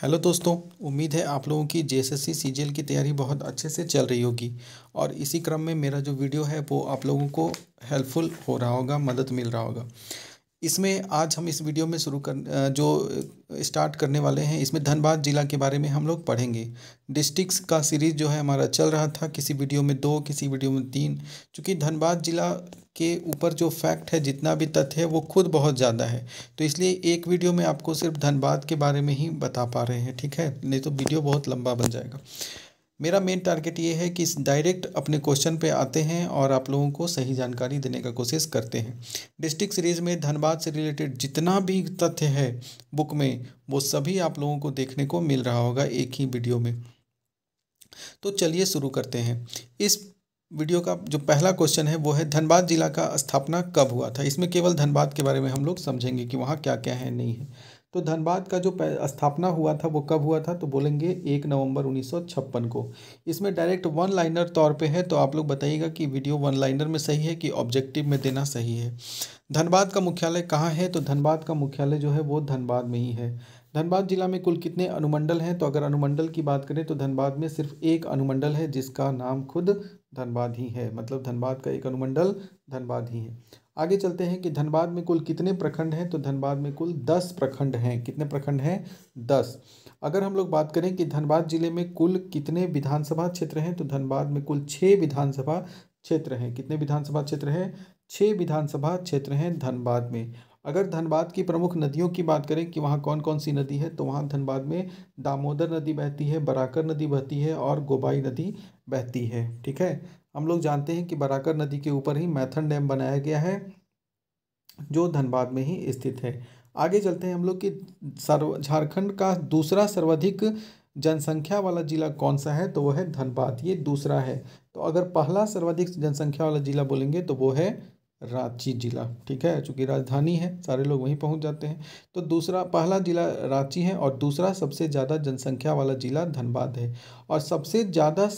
Hello दोस्तों। उम्मीद है आप लोगों की जेएसएससी सीजीएल की तैयारी बहुत अच्छे से चल रही होगी और इसी क्रम में मेरा जो वीडियो है वो आप लोगों को हेल्पफुल हो रहा होगा, मदद मिल रहा होगा। इसमें आज हम इस वीडियो में जो स्टार्ट करने वाले हैं, इसमें धनबाद ज़िला के बारे में हम लोग पढ़ेंगे। डिस्ट्रिक्ट्स का सीरीज़ जो है हमारा चल रहा था, किसी वीडियो में 2, किसी वीडियो में 3। चूँकि धनबाद ज़िला के ऊपर जो फैक्ट है, जितना भी तथ्य है, वो खुद बहुत ज़्यादा है, तो इसलिए एक वीडियो में आपको सिर्फ धनबाद के बारे में ही बता पा रहे हैं, ठीक है? नहीं तो वीडियो बहुत लंबा बन जाएगा। मेरा मेन टारगेट ये है कि डायरेक्ट अपने क्वेश्चन पे आते हैं और आप लोगों को सही जानकारी देने का कोशिश करते हैं। डिस्ट्रिक्ट सीरीज़ में धनबाद से रिलेटेड जितना भी तथ्य है बुक में, वो सभी आप लोगों को देखने को मिल रहा होगा एक ही वीडियो में। तो चलिए शुरू करते हैं। इस वीडियो का जो पहला क्वेश्चन है वो है, धनबाद जिला का स्थापना कब हुआ था? इसमें केवल धनबाद के बारे में हम लोग समझेंगे कि वहाँ क्या क्या है, नहीं है। तो धनबाद का जो स्थापना हुआ था वो कब हुआ था, तो बोलेंगे 1 नवंबर 1956 को। इसमें डायरेक्ट वन लाइनर तौर पे है, तो आप लोग बताइएगा कि वीडियो वन लाइनर में सही है कि ऑब्जेक्टिव में देना सही है। धनबाद का मुख्यालय कहाँ है? तो धनबाद का मुख्यालय जो है वो धनबाद में ही है। धनबाद जिला में कुल कितने अनुमंडल हैं? तो अगर अनुमंडल की बात करें तो धनबाद में सिर्फ एक अनुमंडल है, जिसका नाम खुद धनबाद ही है। मतलब धनबाद का एक अनुमंडल धनबाद ही है। आगे चलते हैं कि धनबाद में कुल कितने प्रखंड हैं? तो धनबाद में कुल 10 प्रखंड हैं। कितने प्रखंड हैं? 10। अगर हम लोग बात करें कि धनबाद जिले में कुल कितने विधानसभा क्षेत्र हैं, तो धनबाद में कुल 6 विधानसभा क्षेत्र हैं। कितने विधानसभा क्षेत्र हैं? 6 विधानसभा क्षेत्र हैं धनबाद में। अगर धनबाद की प्रमुख नदियों की बात करें कि वहाँ कौन कौन सी नदी है, तो वहाँ धनबाद में दामोदर नदी बहती है, बराकर नदी बहती है और गोबाई नदी बहती है। ठीक है, हम लोग जानते हैं कि बराकर नदी के ऊपर ही मैथन डैम बनाया गया है, जो धनबाद में ही स्थित है। आगे चलते हैं हम लोग कि झारखंड का दूसरा सर्वाधिक जनसंख्या वाला जिला कौन सा है? तो वो है धनबाद, ये दूसरा है। तो अगर पहला सर्वाधिक जनसंख्या वाला जिला बोलेंगे तो वो है रांची जिला। ठीक है, चूंकि राजधानी है, सारे लोग वहीं पहुंच जाते हैं। तो दूसरा, पहला जिला रांची है और दूसरा सबसे ज़्यादा जनसंख्या वाला जिला धनबाद है। और सबसे ज़्यादा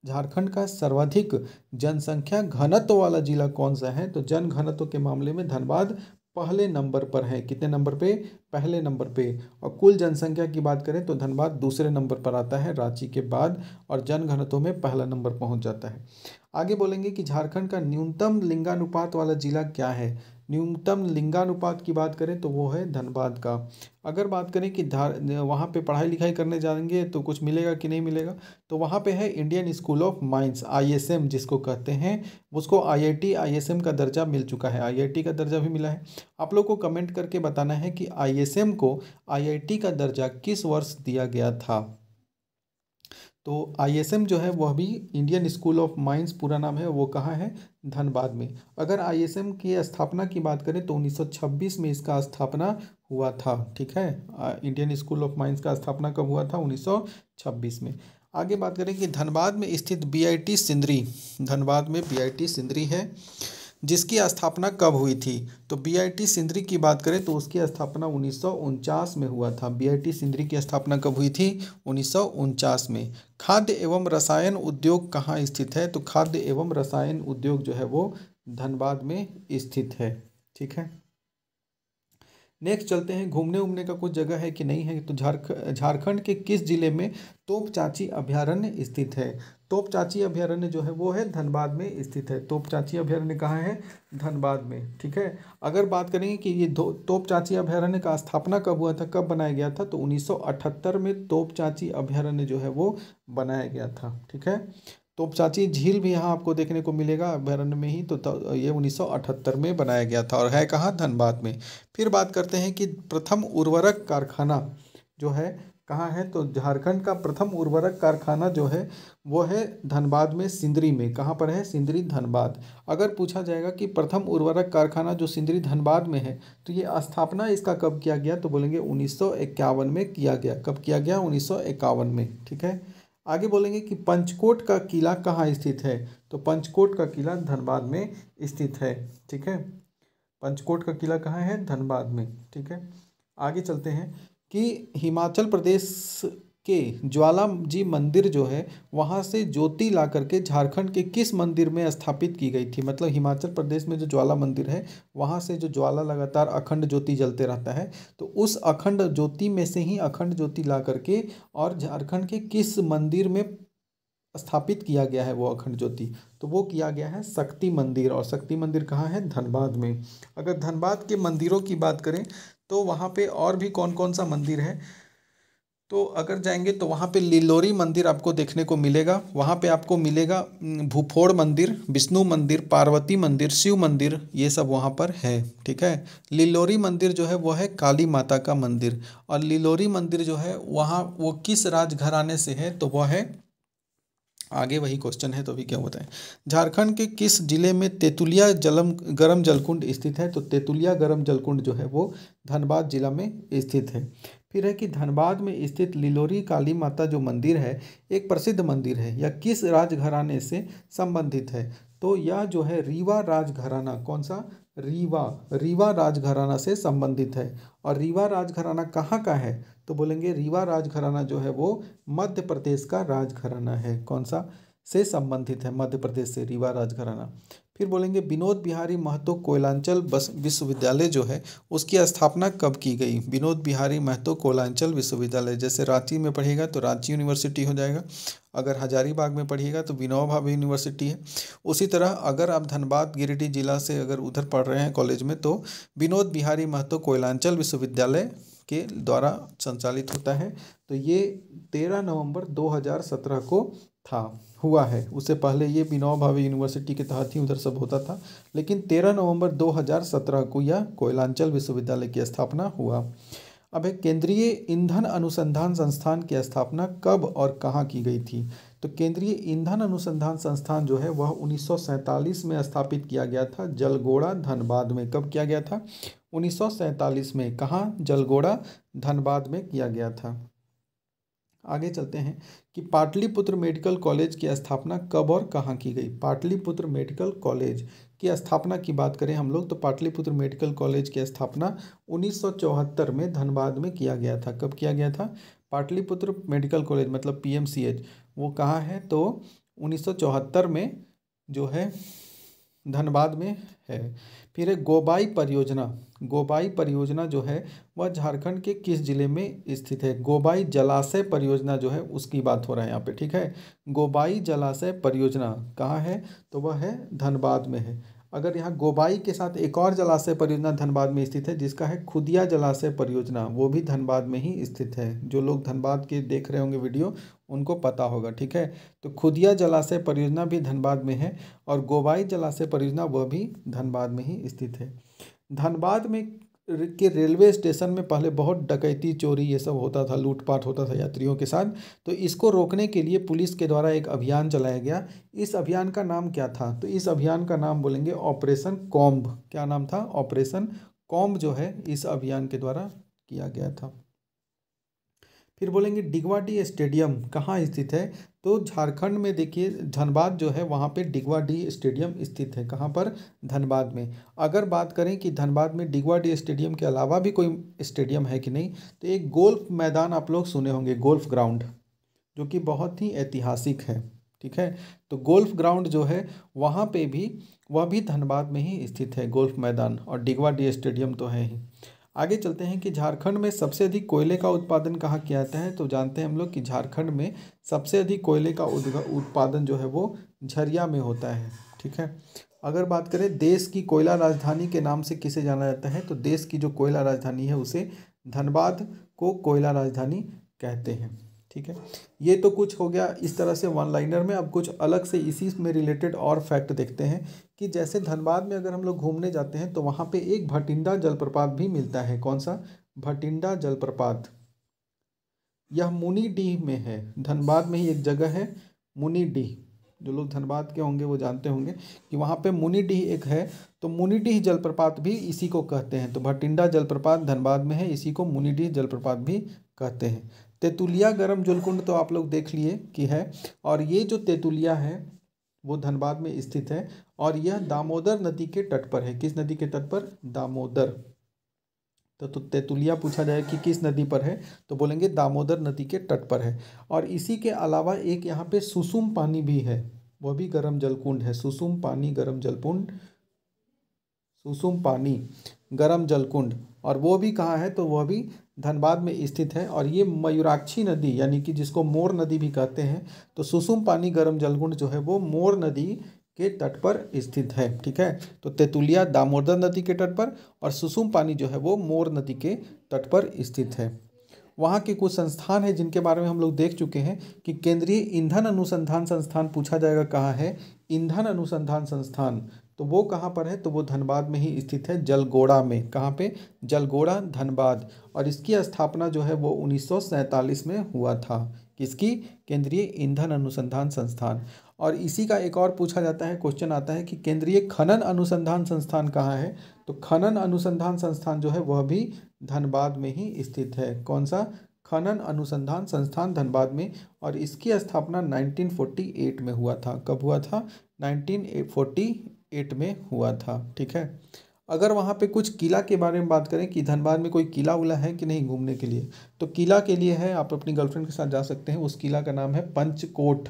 झारखंड का सर्वाधिक जनसंख्या घनत्व वाला जिला कौन सा है? तो जन घनत्व के मामले में धनबाद पहले नंबर पर है। कितने नंबर पे? पहले नंबर पे। और कुल जनसंख्या की बात करें तो धनबाद दूसरे नंबर पर आता है रांची के बाद, और जन घनत्व में पहला नंबर पहुंच जाता है। आगे बोलेंगे कि झारखंड का न्यूनतम लिंगानुपात वाला जिला क्या है? न्यूनतम लिंगानुपात की बात करें तो वो है धनबाद का। अगर बात करें कि वहाँ पे पढ़ाई लिखाई करने जाएंगे तो कुछ मिलेगा कि नहीं मिलेगा, तो वहाँ पे है Indian school of mines, ISM जिसको कहते हैं। उसको आईआईटी आईएसएम का दर्जा मिल चुका है, आईआईटी का दर्जा भी मिला है। आप लोग को कमेंट करके बताना है कि आईएसएम को आईआईटी का दर्जा किस वर्ष दिया गया था। तो आईएसएम जो है वह भी इंडियन स्कूल ऑफ माइंस पूरा नाम है, वो कहाँ है? धनबाद में। अगर आईएसएम की स्थापना की बात करें तो 1926 में इसका स्थापना हुआ था। ठीक है, इंडियन स्कूल ऑफ माइंस का स्थापना कब हुआ था? 1926 में। आगे बात करें कि धनबाद में स्थित बीआईटी सिंदरी, धनबाद में बीआईटी सिंदरी है, जिसकी स्थापना कब हुई थी? तो बीआईटी सिंदरी की बात करें तो उसकी स्थापना 1949 में हुआ था। बीआईटी सिंदरी की स्थापना कब हुई थी? 1949 में। खाद्य एवं रसायन उद्योग कहाँ स्थित है? तो खाद्य एवं रसायन उद्योग जो है वो धनबाद में स्थित है। ठीक है, नेक्स्ट चलते हैं, घूमने उमने का कुछ जगह है कि नहीं है? तो झारखंड के किस जिले में तोप चाची अभयारण्य स्थित है? तोप चाची अभयारण्य जो है वो है धनबाद में स्थित है। तोप चाची अभयारण्य कहाँ है? धनबाद में। ठीक है, अगर बात करेंगे कि ये तोप चाची अभयारण्य का स्थापना कब हुआ था, कब बनाया गया था, तो 1978 में तोप चाची अभयारण्य जो है वो बनाया गया था। ठीक है, तोपचाची झील भी यहाँ आपको देखने को मिलेगा अभयारण्य में ही। तो ये 1978 में बनाया गया था और है कहाँ? धनबाद में। फिर बात करते हैं कि प्रथम उर्वरक कारखाना जो है कहाँ है? तो झारखंड का प्रथम उर्वरक कारखाना जो है वो है धनबाद में, सिंदरी में। कहाँ पर है? सिंदरी, धनबाद। अगर पूछा जाएगा कि प्रथम उर्वरक कारखाना जो सिंदरी धनबाद में है, तो ये स्थापना इसका कब किया गया, तो बोलेंगे 1951 में किया गया। कब किया गया? 1951 में। ठीक है, आगे बोलेंगे कि पंचकोट का किला कहाँ स्थित है? तो पंचकोट का किला धनबाद में स्थित है। ठीक है, पंचकोट का किला कहाँ है? धनबाद में। ठीक है, आगे चलते हैं कि हिमाचल प्रदेश के ज्वाला जी मंदिर जो है वहाँ से ज्योति ला करके झारखंड के किस मंदिर में स्थापित की गई थी। मतलब हिमाचल प्रदेश में जो ज्वाला मंदिर है वहाँ से जो ज्वाला लगातार अखंड ज्योति जलते रहता है, तो उस अखंड ज्योति में से ही अखंड ज्योति ला करके और झारखंड के किस मंदिर में स्थापित किया गया है वो अखंड ज्योति, तो वो किया गया है शक्ति मंदिर। और शक्ति मंदिर कहाँ है? धनबाद में। अगर धनबाद के मंदिरों की बात करें तो वहाँ पे और भी कौन कौन सा मंदिर है, तो अगर जाएंगे तो वहाँ पे लिलोरी मंदिर आपको देखने को मिलेगा। वहाँ पे आपको मिलेगा भूफोड़ मंदिर, विष्णु मंदिर, पार्वती मंदिर, शिव मंदिर, ये सब वहाँ पर है। ठीक है। लिलोरी मंदिर जो है वो है काली माता का मंदिर। और लिलोरी मंदिर जो है वहाँ वो किस राजघराने से है, तो वह है, आगे वही क्वेश्चन है तो अभी क्या बताएं। झारखंड के किस जिले में तेतुलिया जलम गरम जलकुंड स्थित है, तो तेतुलिया गरम जलकुंड जो है वो धनबाद जिला में स्थित है। फिर है कि धनबाद में स्थित लिलोरी काली माता जो मंदिर है एक प्रसिद्ध मंदिर है, यह किस राजघराने से संबंधित है, तो यह जो है रीवा राजघराना, कौन सा? रीवा, रीवा राजघराना से संबंधित है। और रीवा राजघराना कहाँ का है, तो बोलेंगे रीवा राजघराना जो है वो मध्य प्रदेश का राजघराना है। कौन सा से संबंधित है? मध्य प्रदेश से रीवा राजघराना। फिर बोलेंगे विनोद बिहारी महतो कोयलांचल बस विश्वविद्यालय जो है उसकी स्थापना कब की गई? विनोद बिहारी महतो कोयलांचल विश्वविद्यालय, जैसे रांची में पढ़िएगा तो रांची यूनिवर्सिटी हो जाएगा, अगर हजारीबाग में पढ़िएगा तो विनोबा भावे यूनिवर्सिटी है। उसी तरह अगर आप धनबाद गिरिडीह जिला से अगर उधर पढ़ रहे हैं कॉलेज में, तो विनोद बिहारी महतो कोयलांचल विश्वविद्यालय के द्वारा संचालित होता है। तो ये 13 नवंबर 2017 को हुआ है। उससे पहले ये विनोबा भावे यूनिवर्सिटी के तहत ही उधर सब होता था, लेकिन 13 नवंबर 2017 को यह कोयलांचल विश्वविद्यालय की स्थापना हुआ। अब है केंद्रीय ईंधन अनुसंधान संस्थान की स्थापना कब और कहाँ की गई थी, तो केंद्रीय ईंधन अनुसंधान संस्थान जो है वह 1947 में स्थापित किया गया था जलगोड़ा धनबाद में। कब किया गया था? 1947 में। कहाँ? जलगोड़ा धनबाद में किया गया था। आगे चलते हैं कि पाटलिपुत्र मेडिकल कॉलेज की स्थापना कब और कहाँ की गई। पाटलिपुत्र मेडिकल कॉलेज की स्थापना की बात करें हम लोग तो पाटलिपुत्र मेडिकल कॉलेज की स्थापना 1974 में धनबाद में किया गया था। कब किया गया था? पाटलिपुत्र मेडिकल कॉलेज मतलब PMCH वो कहाँ है, तो 1974 में जो है धनबाद में है। फिर है गोबाई परियोजना। गोबाई परियोजना जो है वह झारखंड के किस जिले में स्थित है? गोबाई जलाशय परियोजना जो है उसकी बात हो रहा है यहाँ पे। ठीक है। गोबाई जलाशय परियोजना कहाँ है, तो वह है धनबाद में है। अगर यहाँ गोबाई के साथ एक और जलाशय परियोजना धनबाद में स्थित है जिसका है खुदिया जलाशय परियोजना, वो भी धनबाद में ही स्थित है। जो लोग धनबाद के देख रहे होंगे वीडियो उनको पता होगा। ठीक है। तो खुदिया जलाशय परियोजना भी धनबाद में है और गोबाई जलाशय परियोजना वह भी धनबाद में ही स्थित है। धनबाद में के रेलवे स्टेशन में पहले बहुत डकैती चोरी ये सब होता था, लूटपाट होता था यात्रियों के साथ, तो इसको रोकने के लिए पुलिस के द्वारा एक अभियान चलाया गया। इस अभियान का नाम क्या था, तो इस अभियान का नाम बोलेंगे ऑपरेशन कॉम्ब। क्या नाम था? ऑपरेशन कॉम्ब जो है इस अभियान के द्वारा किया गया था। फिर बोलेंगे डिगवाडी स्टेडियम कहाँ स्थित है, तो झारखंड में देखिए धनबाद जो है वहाँ पे डिगवाडी स्टेडियम स्थित है। कहाँ पर? धनबाद में। अगर बात करें कि धनबाद में डिगवाडी स्टेडियम के अलावा भी कोई स्टेडियम है कि नहीं, तो एक गोल्फ मैदान आप लोग सुने होंगे, गोल्फ ग्राउंड, जो कि बहुत ही ऐतिहासिक है। ठीक है। तो गोल्फ ग्राउंड जो है वहाँ पे भी वह भी धनबाद में ही स्थित है गोल्फ मैदान, और डिगवाडी स्टेडियम तो है ही। आगे चलते हैं कि झारखंड में सबसे अधिक कोयले का उत्पादन कहाँ किया जाता है, तो जानते हैं हम लोग कि झारखंड में सबसे अधिक कोयले का उत्पादन जो है वो झरिया में होता है। ठीक है। अगर बात करें देश की कोयला राजधानी के नाम से किसे जाना जाता है, तो देश की जो कोयला राजधानी है उसे धनबाद को कोयला राजधानी कहते हैं। ठीक है। ये तो कुछ हो गया इस तरह से वन लाइनर में। अब कुछ अलग से इसी में रिलेटेड और फैक्ट देखते हैं कि जैसे धनबाद में अगर हम लोग घूमने जाते हैं तो वहाँ पे एक भटिंडा जलप्रपात भी मिलता है। कौन सा? भटिंडा जलप्रपात। यह मुनीडीह में है। धनबाद में ही एक जगह है मुनीडीह, जो लोग धनबाद के होंगे वो जानते होंगे कि वहाँ पे मुनीडीह एक है, तो मुनीडीह जलप्रपात भी इसी को कहते हैं। तो भटिंडा जलप्रपात धनबाद में है, इसी को मुनीडीह जलप्रपात भी कहते हैं। तेतुलिया गरम जलकुंड तो आप लोग देख लिए कि है, और ये जो तेतुलिया है वो धनबाद में स्थित है और यह दामोदर नदी के तट पर है। किस नदी के तट पर? दामोदर। तो तेतुलिया पूछा जाए कि किस नदी पर है, तो बोलेंगे दामोदर नदी के तट पर है। और इसी के अलावा एक यहाँ पे सुसुम पानी भी है, वह भी गर्म जलकुंड है। सुसुम पानी गर्म जलकुंड, सुसुम पानी गर्म जलकुंड, और वो भी कहाँ है, तो वह भी धनबाद में स्थित है। और ये मयूराक्षी नदी यानी कि जिसको मोर नदी भी कहते हैं, तो सुसुम पानी गर्म जलकुंड जो है वो मोर नदी के तट पर स्थित है। ठीक है, तो तेतुलिया दामोदर नदी के तट पर और सुसुम पानी जो है वो मोर नदी के तट पर स्थित है। वहाँ के कुछ संस्थान हैं जिनके बारे में हम लोग देख चुके हैं कि केंद्रीय ईंधन अनुसंधान संस्थान पूछा जाएगा कहाँ है, ईंधन अनुसंधान संस्थान, तो वो कहाँ पर है, तो वो धनबाद में ही स्थित है, जलगोड़ा में। कहाँ पे, जलगोड़ा धनबाद। और इसकी स्थापना जो है वो 1947 में हुआ था। किसकी, केंद्रीय ईंधन अनुसंधान संस्थान। और इसी का एक और पूछा जाता है, क्वेश्चन आता है कि केंद्रीय खनन अनुसंधान संस्थान कहाँ है, तो खनन अनुसंधान संस्थान जो है वह भी धनबाद में ही स्थित है। कौन सा, खनन अनुसंधान संस्थान धनबाद में। और इसकी स्थापना 1948 में हुआ था। कब हुआ था, 1948 में हुआ था। ठीक है, अगर वहाँ पे कुछ किला के बारे में बात करें कि धनबाद में कोई किला उला है कि नहीं घूमने के लिए, तो किला के लिए है, आप अपनी गर्लफ्रेंड के साथ जा सकते हैं। उस किला का नाम है पंचकोट।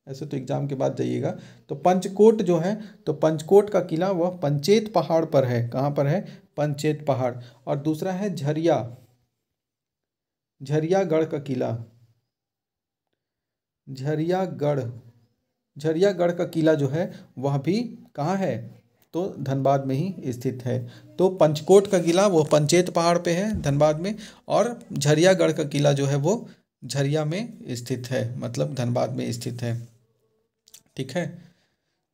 ऐसे तो एग्जाम के बाद जाइएगा। तो पंचकोट जो है, तो पंचकोट का किला वह पंचेत पहाड़ पर है। कहाँ पर है, पंचेत पहाड़। और दूसरा है झरिया, झरियागढ़ का किला, झरियागढ़, झरियागढ़ का किला जो है वह भी कहाँ है, तो धनबाद में ही स्थित है। तो पंचकोट का किला वो पंचेत पहाड़ पे है धनबाद में, और झरियागढ़ का किला जो है वो झरिया में स्थित है, मतलब धनबाद में स्थित है। ठीक है,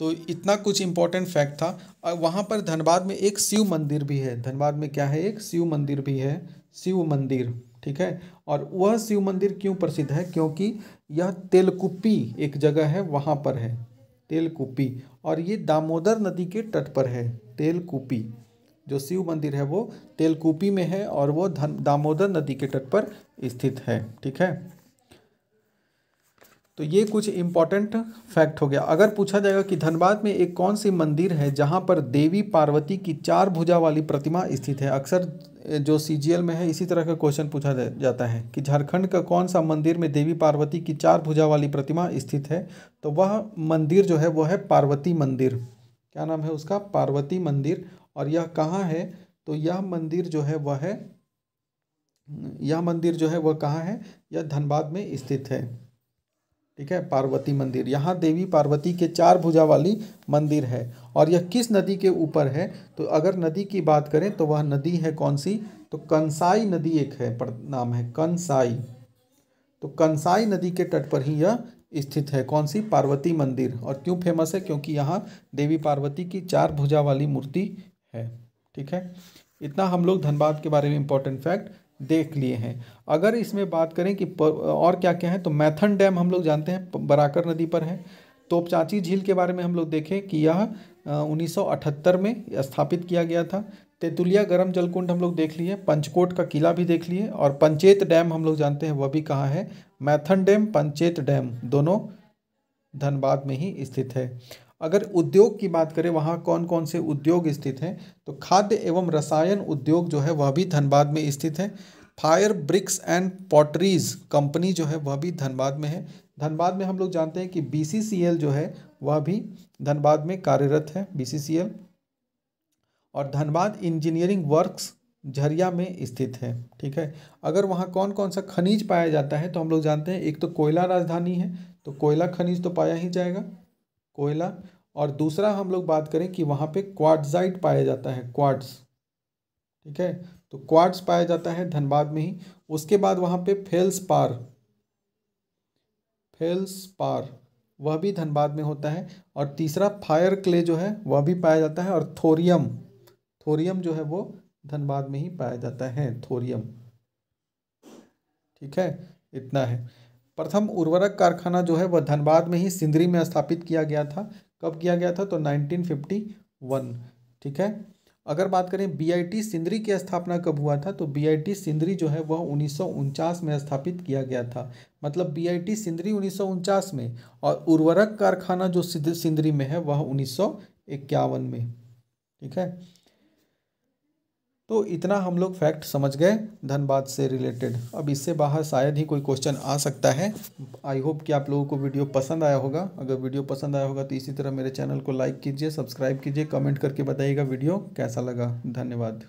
तो इतना कुछ इम्पोर्टेंट फैक्ट था। और वहाँ पर धनबाद में एक शिव मंदिर भी है। धनबाद में क्या है, एक शिव मंदिर भी है, शिव मंदिर। ठीक है, और वह शिव मंदिर क्यों प्रसिद्ध है, क्योंकि यह तेलकुप्पी एक जगह है वहाँ पर है, तेलकुप्पी। और ये दामोदर नदी के तट पर है। तेलकुप्पी जो शिव मंदिर है वो तेलकुप्पी में है, और वो दामोदर नदी के तट पर स्थित है। ठीक है, तो ये कुछ इम्पॉर्टेंट फैक्ट हो गया। अगर पूछा जाएगा कि धनबाद में एक कौन सी मंदिर है जहाँ पर देवी पार्वती की 4 भुजा वाली प्रतिमा स्थित है, अक्सर जो सीजीएल में है इसी तरह का क्वेश्चन पूछा जाता है कि झारखंड का कौन सा मंदिर में देवी पार्वती की 4 भुजा वाली प्रतिमा स्थित है, तो वह मंदिर जो है वह है पार्वती मंदिर। क्या नाम है उसका, पार्वती मंदिर। और यह कहाँ है, तो यह मंदिर जो है वह है, यह मंदिर जो है वह कहाँ है, यह धनबाद में स्थित है। ठीक है, पार्वती मंदिर, यहाँ देवी पार्वती के 4 भुजा वाली मंदिर है। और यह किस नदी के ऊपर है, तो अगर नदी की बात करें तो वह नदी है कौन सी, तो कंसाई नदी एक है, नाम है कंसाई। तो कंसाई नदी के तट पर ही यह स्थित है, कौन सी, पार्वती मंदिर। और क्यों फेमस है, क्योंकि यहाँ देवी पार्वती की 4 भुजा वाली मूर्ति है। ठीक है, इतना हम लोग धनबाद के बारे में इंपॉर्टेंट फैक्ट देख लिए हैं। अगर इसमें बात करें कि और क्या क्या है, तो मैथन डैम हम लोग जानते हैं बराकर नदी पर है। तोपचांची झील के बारे में हम लोग देखें कि यह 1978 में स्थापित किया गया था। तेतुलिया गर्म जलकुंड हम लोग देख लिए, पंचकोट का किला भी देख लिए, और पंचेत डैम हम लोग जानते हैं वह भी कहाँ है, मैथन डैम, पंचेत डैम दोनों धनबाद में ही स्थित है। अगर उद्योग की बात करें वहाँ कौन कौन से उद्योग स्थित हैं, तो खाद्य एवं रसायन उद्योग जो है वह भी धनबाद में स्थित है। Fire bricks and potteries company जो है वह भी धनबाद में है। धनबाद में हम लोग जानते हैं कि BCCL जो है वह भी धनबाद में कार्यरत है, BCCL। और धनबाद इंजीनियरिंग वर्क्स झरिया में स्थित है। ठीक है, अगर वहाँ कौन कौन सा खनिज पाया जाता है, तो हम लोग जानते हैं एक तो कोयला राजधानी है, तो कोयला खनिज तो पाया ही जाएगा, कोयला। और दूसरा हम लोग बात करें कि वहाँ पे क्वार्ट्जाइट पाया जाता है, क्वार्ट्ज। ठीक है, तो क्वार्ट्ज पाया जाता है धनबाद में ही। उसके बाद वहाँ पे फेल्सपार, फेल्सपार वह भी धनबाद में होता है। और तीसरा फायर क्ले जो है वह भी पाया जाता है। और थोरियम, थोरियम जो है वो धनबाद में ही पाया जाता है, थोरियम। ठीक है, इतना है। प्रथम उर्वरक कारखाना जो है वह धनबाद में ही सिंदरी में स्थापित किया गया था। कब किया गया था, तो 1951। ठीक है, अगर बात करें BIT सिंदरी की स्थापना कब हुआ था, तो BIT सिंदरी जो है वह 1949 में स्थापित किया गया था। मतलब BIT सिंदरी 1949 में, और उर्वरक कारखाना जो सिंदरी में है वह 1951 में। ठीक है, तो इतना हम लोग फैक्ट समझ गए धनबाद से रिलेटेड। अब इससे बाहर शायद ही कोई क्वेश्चन आ सकता है। आई होप कि आप लोगों को वीडियो पसंद आया होगा। अगर वीडियो पसंद आया होगा तो इसी तरह मेरे चैनल को लाइक कीजिए, सब्सक्राइब कीजिए, कमेंट करके बताइएगा वीडियो कैसा लगा। धन्यवाद।